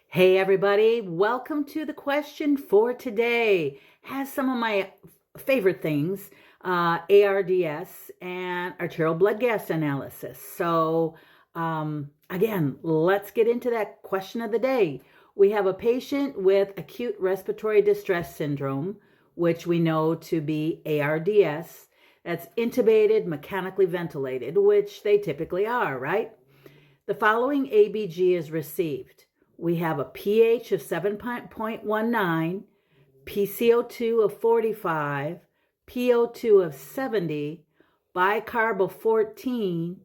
Hey everybody, welcome to the question for today. Has some of my favorite things, ARDS and arterial blood gas analysis. Again, let's get into that question of the day. We have a patient with acute respiratory distress syndrome, which we know to be ARDS, that's intubated, mechanically ventilated, which they typically are, right? The following ABG is received. We have a pH of 7.19, PCO2 of 45, PO2 of 70, bicarb of 14,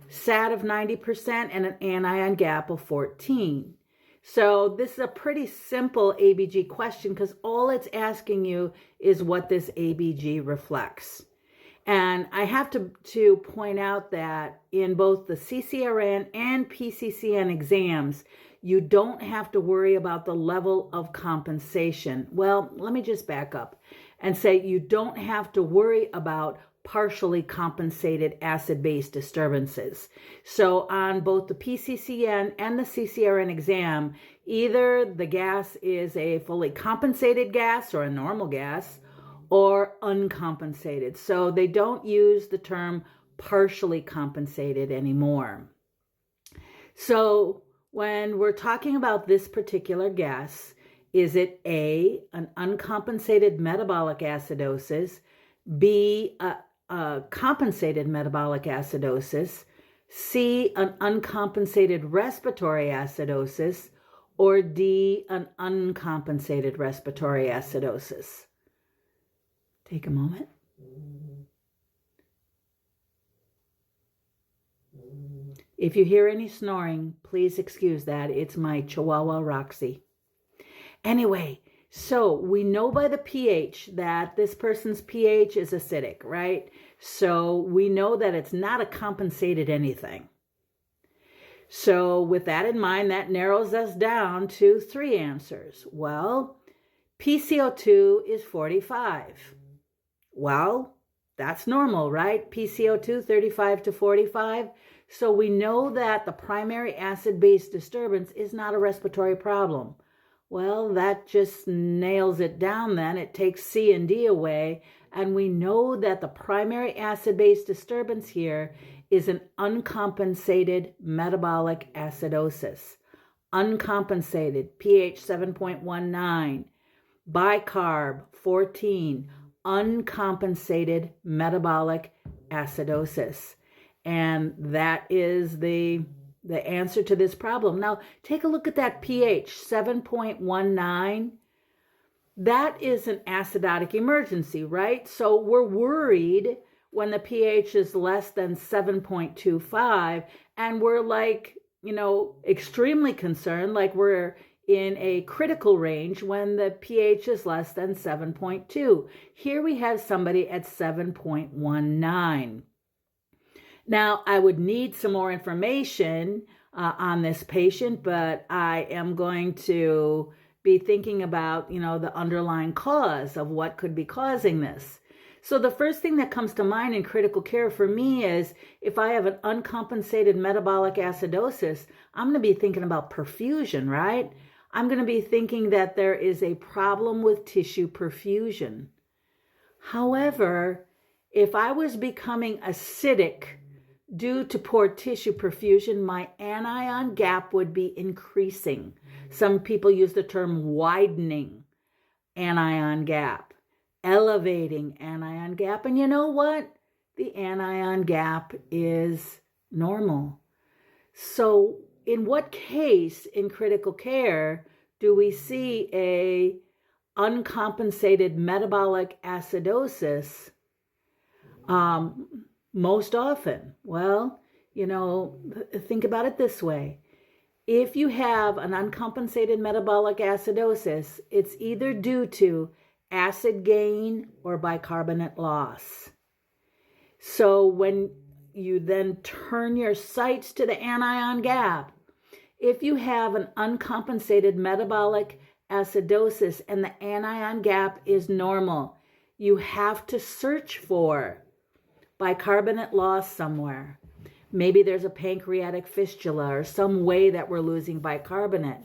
SAT of 90%, and an anion gap of 14. So this is a pretty simple ABG question because all it's asking you is what this ABG reflects. And I have to point out that in both the Ccrn and PCCN exams, you don't have to worry about the level of compensation. Well, let me just back up and say you don't have to worry about partially compensated acid-base disturbances. So on both the PCCN and the Ccrn exam, either the gas is a fully compensated gas or a normal gas, or uncompensated. So they don't use the term partially compensated anymore. So when we're talking about this particular gas, is it A, an uncompensated metabolic acidosis, B, a compensated metabolic acidosis, C, an uncompensated respiratory acidosis, or D, an uncompensated respiratory acidosis? Take a moment. If you hear any snoring, please excuse that. It's my Chihuahua Roxy. Anyway, so we know by the pH that this person's pH is acidic, right? So we know that it's not a compensated anything. So with that in mind, that narrows us down to three answers. Well, PCO2 is 45. Well, that's normal, right? PCO2, 35 to 45. So we know that the primary acid-base disturbance is not a respiratory problem. Well, that just nails it down then. It takes C and D away. And we know that the primary acid-base disturbance here is an uncompensated metabolic acidosis. Uncompensated, pH 7.19, bicarb 14, uncompensated metabolic acidosis. And that is the answer to this problem. Now, take a look at that pH, 7.19. That is an acidotic emergency, right? So we're worried when the pH is less than 7.25, and we're like, extremely concerned, like we're in a critical range when the pH is less than 7.2. Here we have somebody at 7.19. Now, I would need some more information on this patient, but I am going to be thinking about, the underlying cause of what could be causing this. So the first thing that comes to mind in critical care for me is if I have an uncompensated metabolic acidosis, I'm going to be thinking about perfusion, right? I'm going to be thinking that there is a problem with tissue perfusion. However, if I was becoming acidic due to poor tissue perfusion, my anion gap would be increasing. Some people use the term widening anion gap, elevating anion gap. And you know what? The anion gap is normal. So in what case in critical care do we see a uncompensated metabolic acidosis most often? Well, think about it this way. If you have an uncompensated metabolic acidosis, it's either due to acid gain or bicarbonate loss. So when you then turn your sights to the anion gap, if you have an uncompensated metabolic acidosis and the anion gap is normal, you have to search for bicarbonate loss somewhere. Maybe there's a pancreatic fistula or some way that we're losing bicarbonate.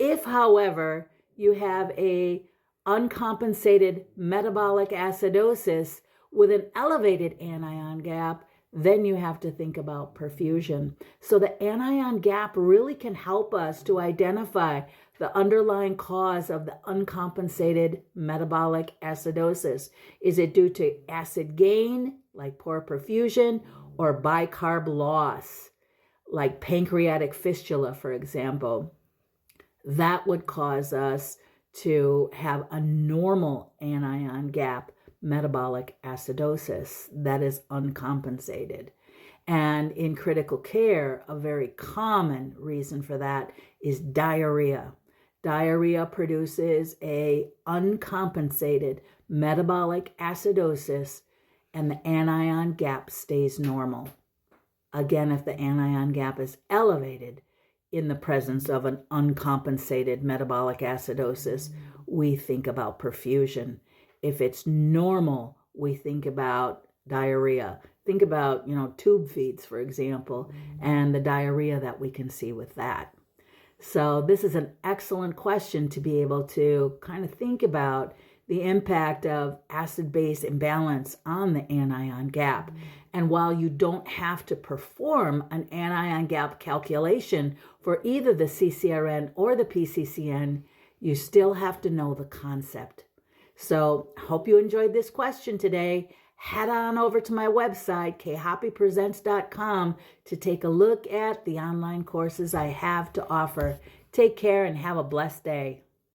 If, however, you have a uncompensated metabolic acidosis with an elevated anion gap, then you have to think about perfusion. So the anion gap really can help us to identify the underlying cause of the uncompensated metabolic acidosis. Is it due to acid gain, like poor perfusion, or bicarb loss, like pancreatic fistula, for example? That would cause us to have a normal anion gap metabolic acidosis that is uncompensated. And in critical care, a very common reason for that is diarrhea. Diarrhea produces a uncompensated metabolic acidosis, and the anion gap stays normal. Again, if the anion gap is elevated in the presence of an uncompensated metabolic acidosis, we think about perfusion. If it's normal, we think about diarrhea. Think about, tube feeds, for example, and the diarrhea that we can see with that. So this is an excellent question to be able to kind of think about the impact of acid-base imbalance on the anion gap. And while you don't have to perform an anion gap calculation for either the CCRN or the PCCN, you still have to know the concept. So I hope you enjoyed this question today. Head on over to my website, khoppypresents.com, to take a look at the online courses I have to offer. Take care and have a blessed day.